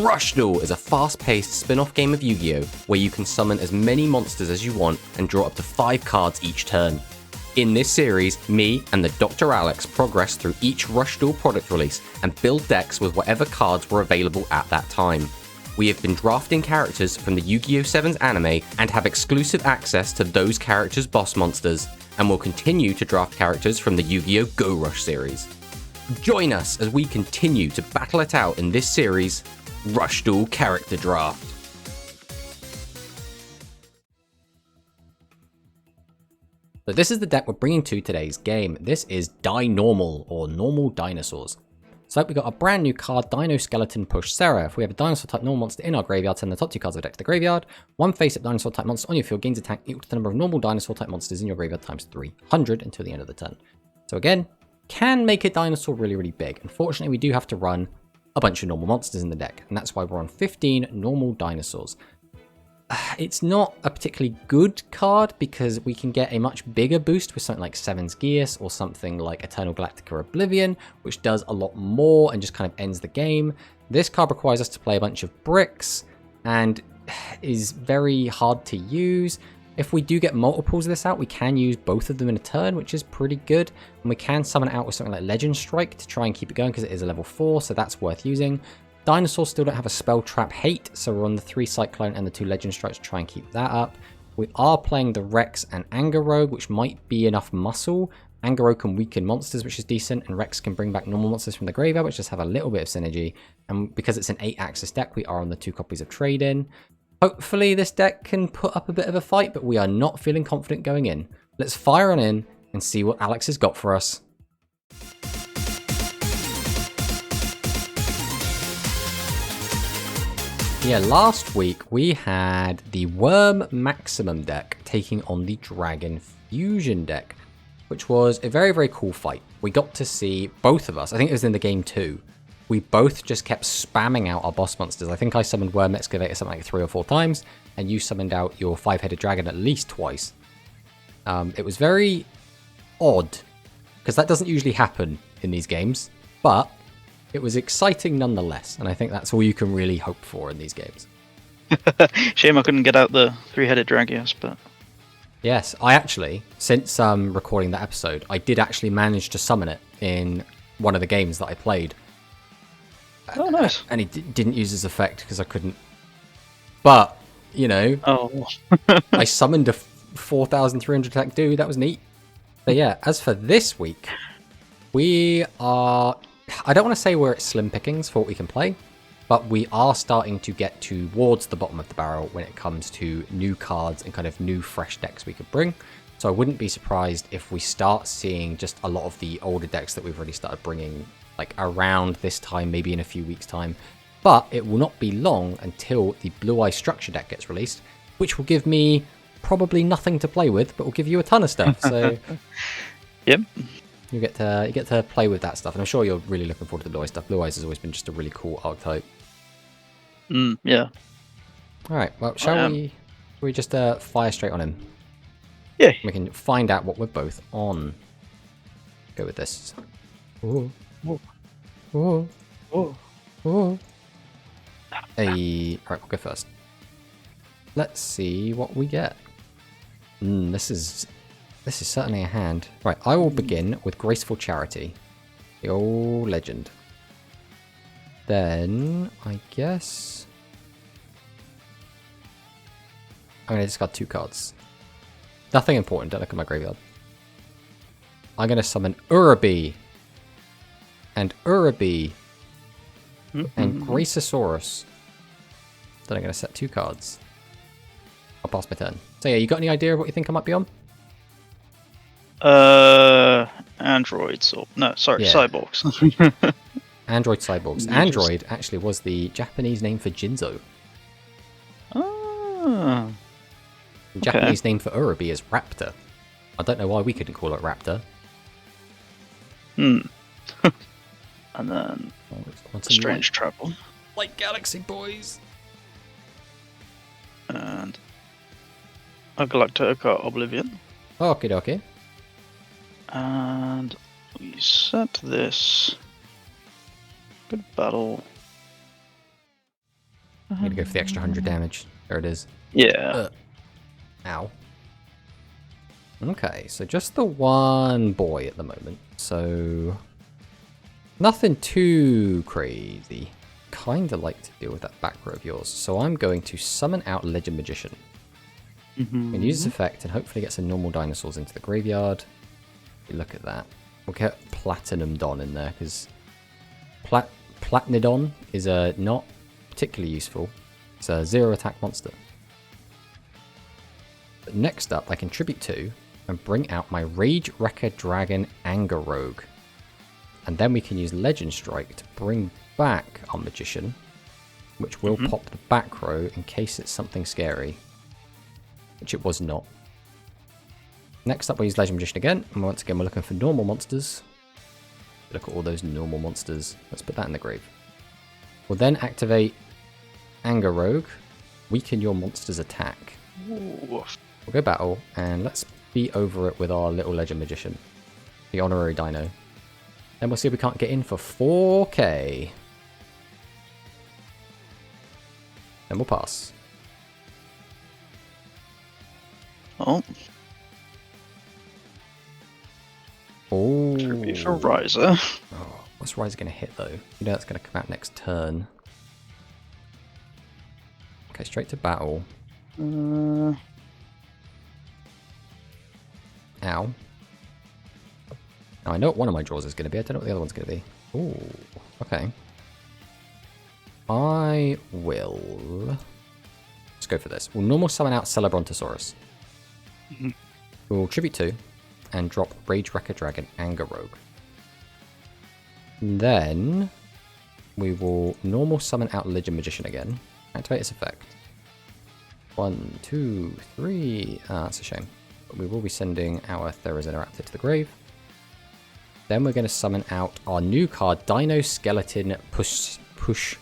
Rush Duel is a fast-paced spin-off game of Yu-Gi-Oh! Where you can summon as many monsters as you want and draw up to 5 cards each turn. In this series, me and the TheDrAlex progress through each Rush Duel product release and build decks with whatever cards were available at that time. We have been drafting characters from the Yu-Gi-Oh! 7's anime and have exclusive access to those characters' boss monsters, and will continue to draft characters from the Yu-Gi-Oh! Go Rush series. Join us as we continue to battle it out in this series, Rush Duel Character Draft. So this is the deck we're bringing to today's game. This is Dinormal, or Normal Dinosaurs. So we got a brand new card, Dino Skeleton Push Sarah. If we have a dinosaur type normal monster in our graveyard, send the top 2 cards of the deck to the graveyard. One face-up dinosaur type monster on your field gains attack equal to the number of normal dinosaur type monsters in your graveyard times 300 until the end of the turn. So again, can make a dinosaur really, really big. Unfortunately, we do have to run a bunch of normal monsters in the deck, and that's why we're on 15 normal dinosaurs. It's not a particularly good card because we can get a much bigger boost with something like Seven's Geas or something like Eternal Galactica Oblivion, which does a lot more and just kind of ends the game. This card requires us to play a bunch of bricks and is very hard to use. If we do get multiples of this out, we can use both of them in a turn, which is pretty good. And we can summon it out with something like Legend Strike to try and keep it going because it is a level 4, so that's worth using. Dinosaurs still don't have a Spell Trap Hate, so we're on the 3 Cyclone and the 2 Legend Strikes to try and keep that up. We are playing the Rex and Anger Rogue, which might be enough muscle. Anger Rogue can weaken monsters, which is decent, and Rex can bring back normal monsters from the graveyard, which just have a little bit of synergy. And because it's an 8-axis deck, we are on the 2 copies of Trade-In. Hopefully this deck can put up a bit of a fight, but we are not feeling confident going in. Let's fire on in and see what Alex has got for us. Yeah, last week we had the Worm Maximum deck taking on the Dragon Fusion deck, which was a very, very cool fight. We got to see both of us, I think it was in the game too, we both just kept spamming out our boss monsters. I think I summoned Worm Excavator something like 3 or 4 times, and you summoned out your 5-headed dragon at least twice. It was very odd, because that doesn't usually happen in these games, but it was exciting nonetheless, and I think that's all you can really hope for in these games. Shame I couldn't get out the 3-headed Dragios, but... Yes, I actually, since recording that episode, I did actually manage to summon it in one of the games that I played. Oh, nice. And he didn't use his effect because I couldn't. But, you know, I summoned a 4,300 attack dude, that was neat. But yeah, as for this week, we are... I don't want to say we're at slim pickings for what we can play, but we are starting to get towards the bottom of the barrel when it comes to new cards and kind of new fresh decks we could bring. So I wouldn't be surprised if we start seeing just a lot of the older decks that we've already started bringing like around this time, maybe in a few weeks time. But it will not be long until the Blue Eye Structure deck gets released, which will give me probably nothing to play with, but will give you a ton of stuff. So Yep. You get to play with that stuff, and I'm sure you're really looking forward to the Blue Eyes stuff. Blue Eyes has always been just a really cool archetype. Yeah. All right, well, shall we just fire straight on him? Yeah. We can find out what we're both on. Go with this. Ooh. Ooh. Ooh. Ooh. Ooh. Hey, all right, we'll go first. Let's see what we get. This is certainly a hand. Right, I will begin with Graceful Charity. The old legend. Then, I guess... I'm going to discard 2 cards. Nothing important, don't look at my graveyard. I'm going to summon Uraby. And Uraby. And Graceosaurus. Then I'm going to set 2 cards. I'll pass my turn. So yeah, you got any idea of what you think I might be on? Androids or cyborgs. Android cyborgs. Android actually was the Japanese name for Jinzo. Ah. The Japanese name for Uraby is Raptor. I don't know why we couldn't call it Raptor. And then Strange Travel. Like Galaxy Boys. And a Galactica Oblivion. Okie dokie. And we set this. Good battle. I'm gonna go for the extra 100 damage. There it is. Yeah. Ow. Okay, so just the one boy at the moment. So nothing too crazy. Kinda like to deal with that back row of yours. So I'm going to summon out Legend Magician. And use this effect and hopefully get some normal dinosaurs into the graveyard. Look at that. We'll get Platinum Don in there because Platnidon is not particularly useful. It's a 0 attack monster. But next up, I contribute to and bring out my Rage Wrecker Dragon Anger Rogue. And then we can use Legend Strike to bring back our Magician, which will pop the back row in case it's something scary. Which it was not. Next up, we'll use Legend Magician again, and once again, we're looking for normal monsters. Look at all those normal monsters. Let's put that in the grave. We'll then activate Anger Rogue, weaken your monster's attack. Ooh. We'll go battle, and let's be over it with our little Legend Magician, the honorary dino. Then we'll see if we can't get in for 4k. Then we'll pass. Oh. Oh. Tribute for Riser. Oh, what's Riser going to hit, though? You know that's going to come out next turn. Okay, straight to battle. Ow. Now, I know what one of my draws is going to be. I don't know what the other one's going to be. Ooh, okay. I will... Let's go for this. We'll normal summon out Celebrontosaurus. We'll tribute 2 and drop Rage Wrecker Dragon Anger Rogue. And then we will normal summon out Legend Magician again. Activate its effect. 1, 2, 3. Ah, that's a shame. But we will be sending our TheDrAlex to the grave. Then we're going to summon out our new card, Dino Skeleton Pushsera,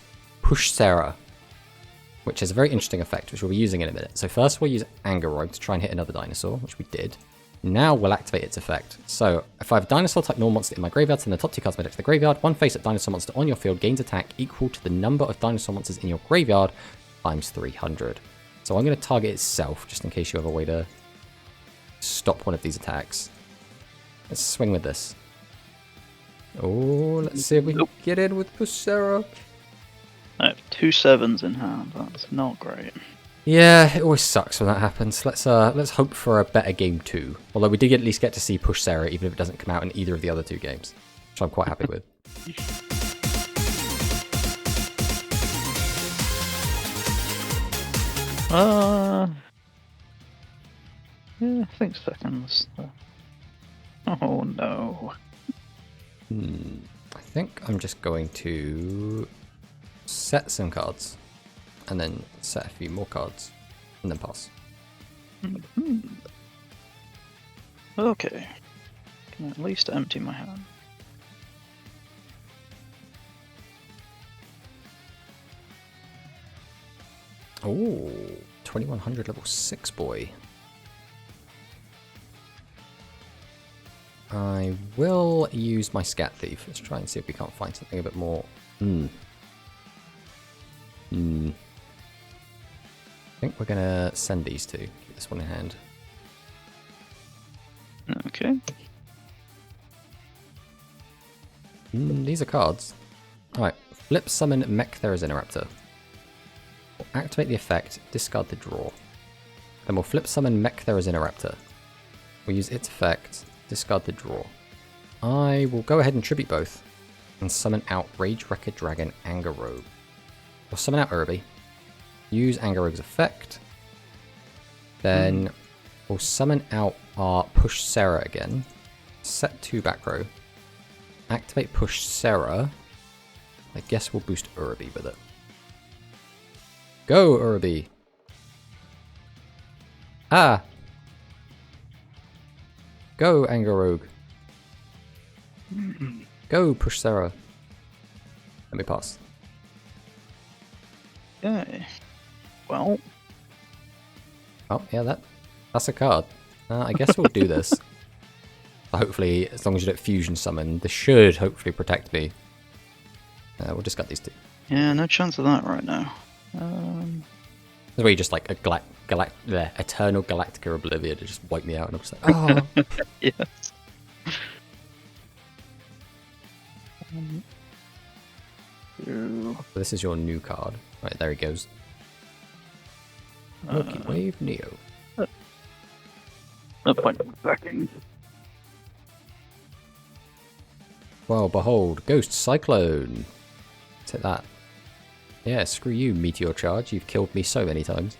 which has a very interesting effect, which we'll be using in a minute. So first we'll use Anger Rogue to try and hit another dinosaur, which we did. Now we'll activate its effect. So if I have a dinosaur-type normal monster in my graveyard, send the top 2 cards of my deck to the graveyard. One face-up dinosaur monster on your field gains attack equal to the number of dinosaur monsters in your graveyard times 300. So I'm going to target itself, just in case you have a way to stop one of these attacks. Let's swing with this. Oh, let's see if we can get in with Pushsera. I have 2 7s in hand. That's not great. Yeah, it always sucks when that happens. Let's hope for a better game 2. Although we did at least get to see Pushsera, even if it doesn't come out in either of the other 2 games, which I'm quite happy with. Yeah, I think seconds. Oh no. I think I'm just going to set some cards, and then set a few more cards, and then pass. Okay. Can at least empty my hand. Oh, 2100 level 6 boy. I will use my Scat Thief. Let's try and see if we can't find something a bit more. I think we're gonna send these 2. Keep this one in hand. Okay. These are cards. Alright, flip summon Mechtherizoraptor. We'll activate the effect, discard the draw. Then we'll flip summon Mechtherizoraptor. We'll use its effect, discard the draw. I will go ahead and tribute both and summon out Rage Wrecker Dragon Anger Rogue. We'll summon out Irby, use Anger Rogue's effect, then we'll summon out our Pushsera again, set 2 back row, activate Pushsera. I guess we'll boost Irby with it. Go, Irby! Ah! Go, Anger Rogue. Go, Pushsera. Let me pass. Okay. Well. Oh, yeah, that's a card. I guess we'll do this. Hopefully, as long as you don't fusion summon, this should hopefully protect me. We'll discard these 2. Yeah, no chance of that right now. That's where you just like a Eternal Galactica Oblivion to just wipe me out, and I'm just like, oh. Yes. This is your new card. Right, there he goes. Milky Wave Neo. No point in backing. Well, behold, Ghost Cyclone. Take that. Yeah, screw you, Meteor Charge. You've killed me so many times.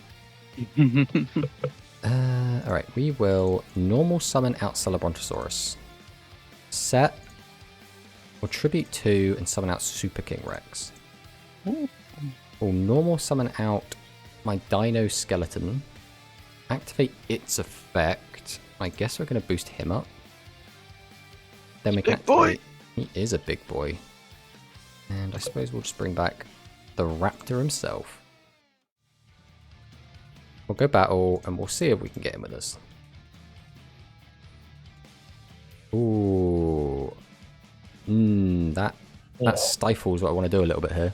Alright, we will normal summon out Celebrontosaurus. Set. We'll tribute 2 and summon out Super King Rex. Ooh. We'll normal summon out my Dino Skeleton. Activate its effect. I guess we're going to boost him up. Then we can activate... He is a big boy. And I suppose we'll just bring back the Raptor himself. We'll go battle and we'll see if we can get him with us. Ooh. That stifles what I want to do a little bit here.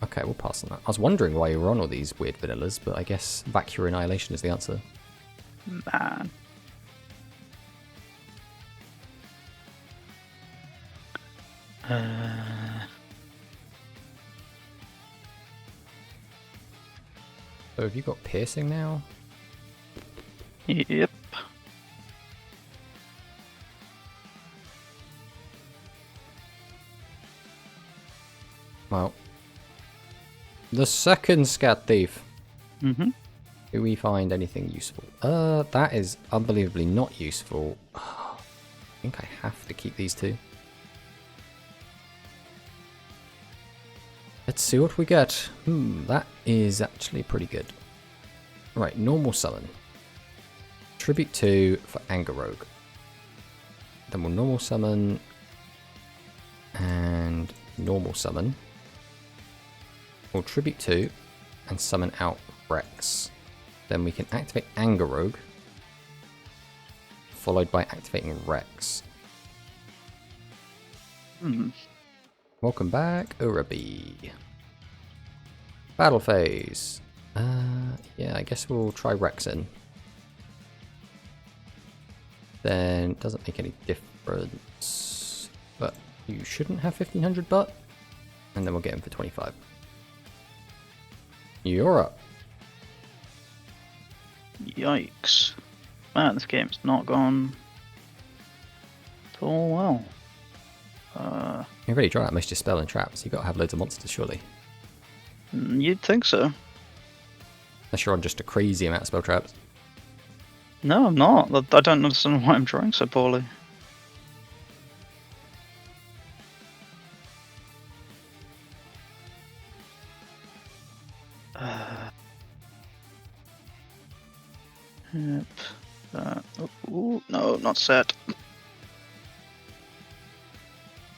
Okay, we'll pass on that. I was wondering why you were on all these weird vanillas, but I guess Vacuum Annihilation is the answer. Man. So have you got piercing now? Yep. Well, the second Scat Thief. Mm-hmm. Do we find anything useful? That is unbelievably not useful. I think I have to keep these two. Let's see what we get. That is actually pretty good. Right, normal summon. Tribute 2 for Anger Rogue. Then we'll normal summon and normal summon. We'll tribute 2 and summon out Rex. Then we can activate Anger Rogue, followed by activating Rex. Welcome back, Urabi. Battle phase. Yeah, I guess we'll try Rex in. Then doesn't make any difference, but you shouldn't have 1500 butt, and then we'll get him for 25. You're up. Yikes. Man, this game's not gone at all well. You're really dry out most of your spell and traps. You've got to have loads of monsters, surely. You'd think so. Unless you're on just a crazy amount of spell traps. No, I'm not. I don't understand why I'm drawing so poorly. Yep. Ooh, no, not set.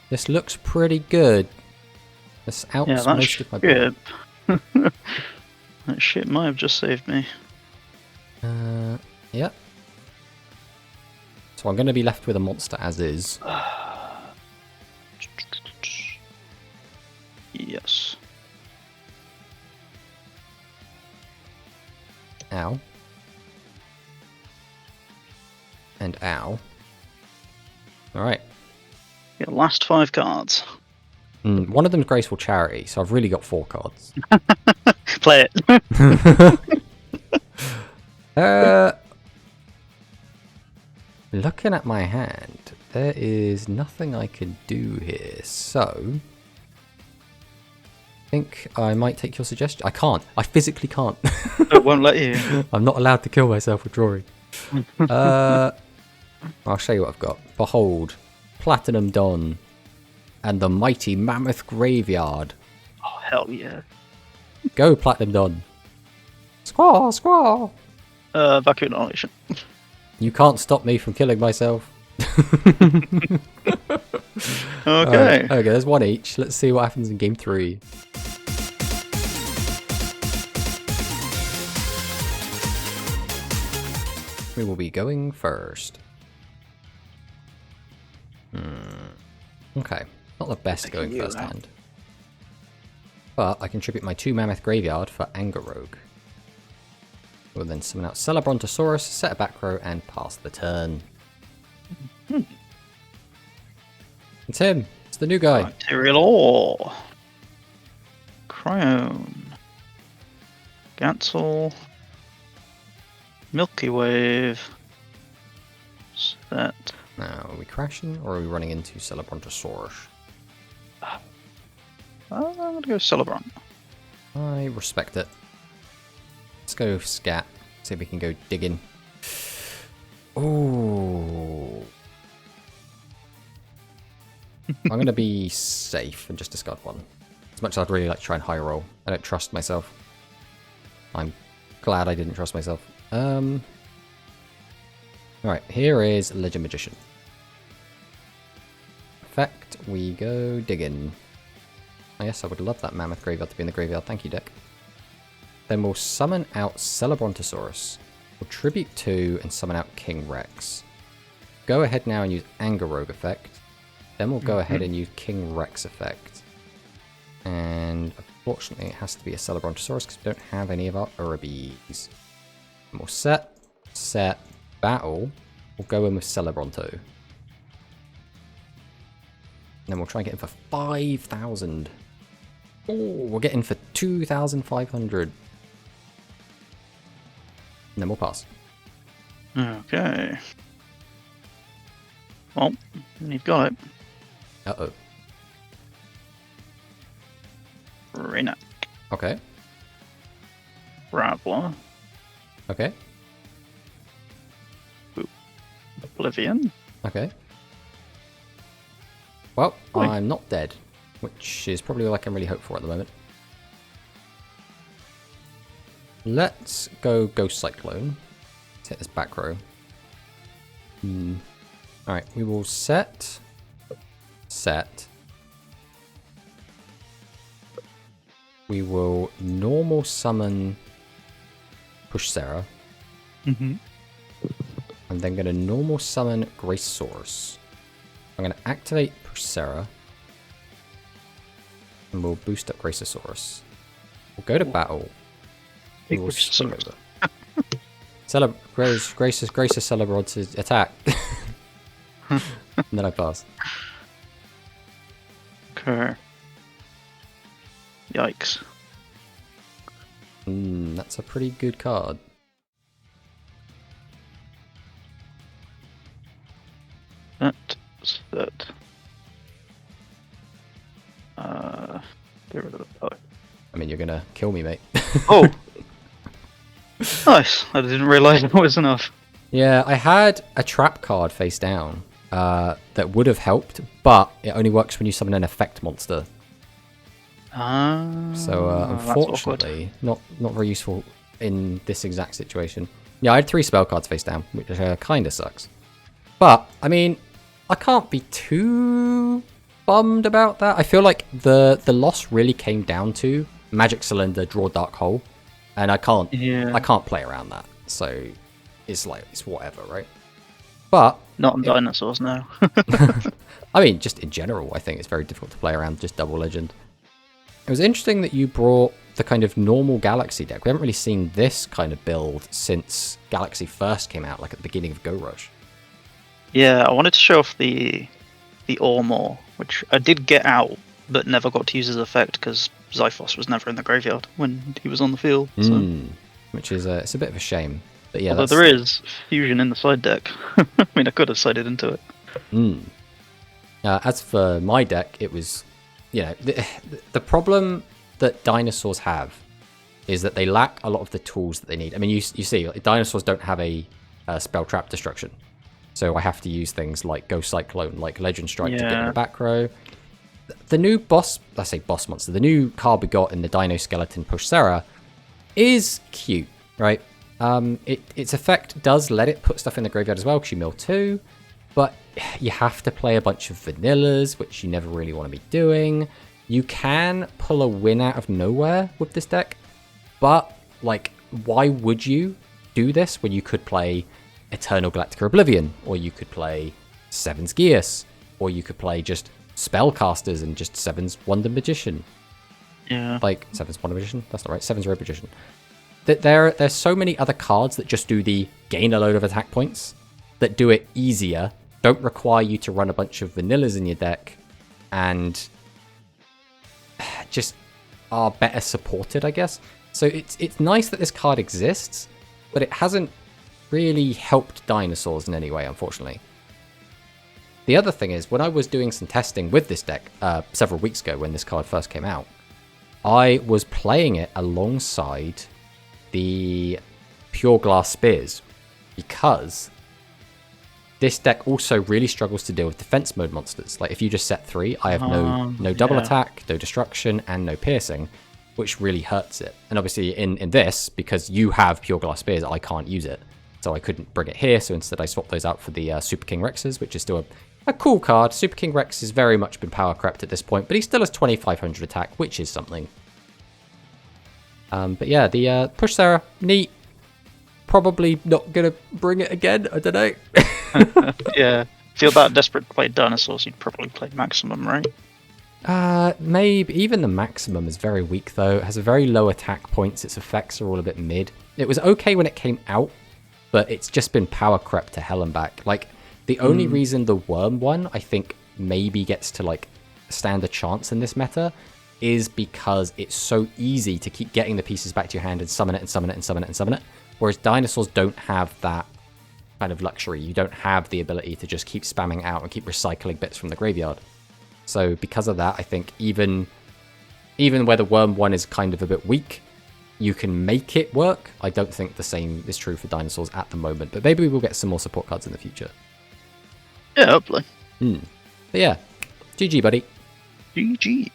This looks pretty good. This outs Yeah, most of my board. That shit might have just saved me. Yep. So I'm going to be left with a monster as is. Yes. Ow. And ow. Alright. Yeah, last 5 cards. One of them's Graceful Charity, so I've really got 4 cards. Play it. Looking at my hand, there is nothing I can do here, so I think I might take your suggestion. I can't. I physically can't. It won't let you. I'm not allowed to kill myself with drawing. I'll show you what I've got. Behold, Platinum Dawn and the mighty Mammoth Graveyard. Oh, hell yeah. Go, Platinum Dawn. Squaw, squaw. Vacuum Annihilation. You can't stop me from killing myself. Okay. Okay, there's one each. Let's see what happens in game 3. We will be going first. Okay. Not the best going first hand. But I contribute my 2 Mammoth Graveyard for Anger Rogue. We'll then summon out Celebrontosaurus, set a back row, and pass the turn. It's him. It's the new guy. Material Ore. Cryon. Gansel. Milky Wave. Set. Now, are we crashing or are we running into Celebrontosaurus? I'm going to go Celebron. I respect it. Let's go scat. See if we can go digging. Oh. I'm going to be safe and just discard one. As much as I'd really like to try and high roll. I don't trust myself. I'm glad I didn't trust myself. Alright, here is Legend Magician. Effect, we go digging. Oh, yes, I would love that Mammoth Graveyard to be in the graveyard. Thank you, deck. Then we'll summon out Celebrontosaurus. We'll tribute 2 and summon out King Rex. Go ahead now and use Anger Rogue effect. Then we'll go ahead and use King Rex effect. And unfortunately it has to be a Celebrontosaurus because we don't have any of our Urabes. And we'll set, battle. We'll go in with Celebronto. And then we'll try and get in for 5,000. Oh, we'll get in for 2,500. And then we'll pass. Okay. Well, you've got it. Uh-oh. Rena. Okay. Rattler. Okay. Oblivion. Okay. Well, Oi. I'm not dead, which is probably all I can really hope for at the moment. Let's go Ghost Cyclone. Let's hit this back row. Alright, we will set. We will normal summon Push Sarah. Mm-hmm. I'm then going to normal summon Gracesaurus. I'm going to activate Push Sarah. And we'll boost up Gracesaurus. We'll go to battle. We will swing over. Grace's Celebron's attack. And then I pass. Okay. Yikes. That's a pretty good card. Set. Get rid of the poet. I mean, you're gonna kill me, mate. Oh! Nice! I didn't realise it was enough. Yeah, I had a trap card face down that would have helped, but it only works when you summon an effect monster. So unfortunately, not very useful in this exact situation. Yeah, I had 3 spell cards face down, which kind of sucks. But I mean, I can't be too bummed about that. I feel like the loss really came down to Magic Cylinder, draw Dark Hole, and I can't play around that. So it's like it's whatever, right? But not on dinosaurs, no. I mean, just in general, I think it's very difficult to play around just double legend. It was interesting that you brought the kind of normal Galaxy deck. We haven't really seen this kind of build since Galaxy first came out, like at the beginning of Go Rush. Yeah, I wanted to show off the Ore more, which I did get out, but never got to use his effect because Xiphos was never in the graveyard when he was on the field. So. Which is it's a bit of a shame. But yeah, although there is fusion in the side deck. I mean, I could have sided into it. As for my deck, it was, you know, the problem that dinosaurs have is that they lack a lot of the tools that they need. I mean, you see, like, dinosaurs don't have a spell trap destruction. So I have to use things like Ghost Cyclone, like Legend Strike to get in the back row. The new boss, let's say boss monster, the new card we got in the Dino Skeleton Push Sarah is cute, right? Its effect does let it put stuff in the graveyard as well, because you mill 2, but you have to play a bunch of vanillas, which you never really want to be doing. You can pull a win out of nowhere with this deck, but like, why would you do this when you could play Eternal Galactica Oblivion, or you could play Seven's Geas, or you could play just spellcasters and just 7's Wonder Magician. Yeah. Like 7's Wonder Magician? That's not right. 7's Road Magician. There's so many other cards that just do the gain a load of attack points that do it easier, don't require you to run a bunch of vanillas in your deck, and just are better supported, I guess. So it's nice that this card exists, but it hasn't really helped dinosaurs in any way, unfortunately. The other thing is, when I was doing some testing with this deck several weeks ago when this card first came out, I was playing it alongside the Pure Glass Spears, because this deck also really struggles to deal with defense mode monsters. Like, if you just set 3, I have no double attack, no destruction, and no piercing, which really hurts it. And obviously in this, because you have Pure Glass Spears, I can't use it. So I couldn't bring it here, so instead I swapped those out for the Super King Rexes, which is still a cool card. Super King Rex has very much been power crept at this point, but he still has 2500 attack, which is something. But yeah, the Push Sarah, neat. Probably not going to bring it again, I don't know. Yeah. If you're that desperate to play dinosaurs, you'd probably play Maximum, right? Maybe. Even the Maximum is very weak, though. It has a very low attack points. Its effects are all a bit mid. It was okay when it came out, but it's just been power crept to hell and back. Like, the only reason the Worm one, I think, maybe gets to, like, stand a chance in this meta is because it's so easy to keep getting the pieces back to your hand and summon it and summon it and summon it and summon it. Whereas dinosaurs don't have that kind of luxury. You don't have the ability to just keep spamming out and keep recycling bits from the graveyard. So because of that, I think even where the Worm one is kind of a bit weak, you can make it work. I don't think the same is true for dinosaurs at the moment, but maybe we will get some more support cards in the future. Yeah, hopefully. But yeah, GG, buddy. GG.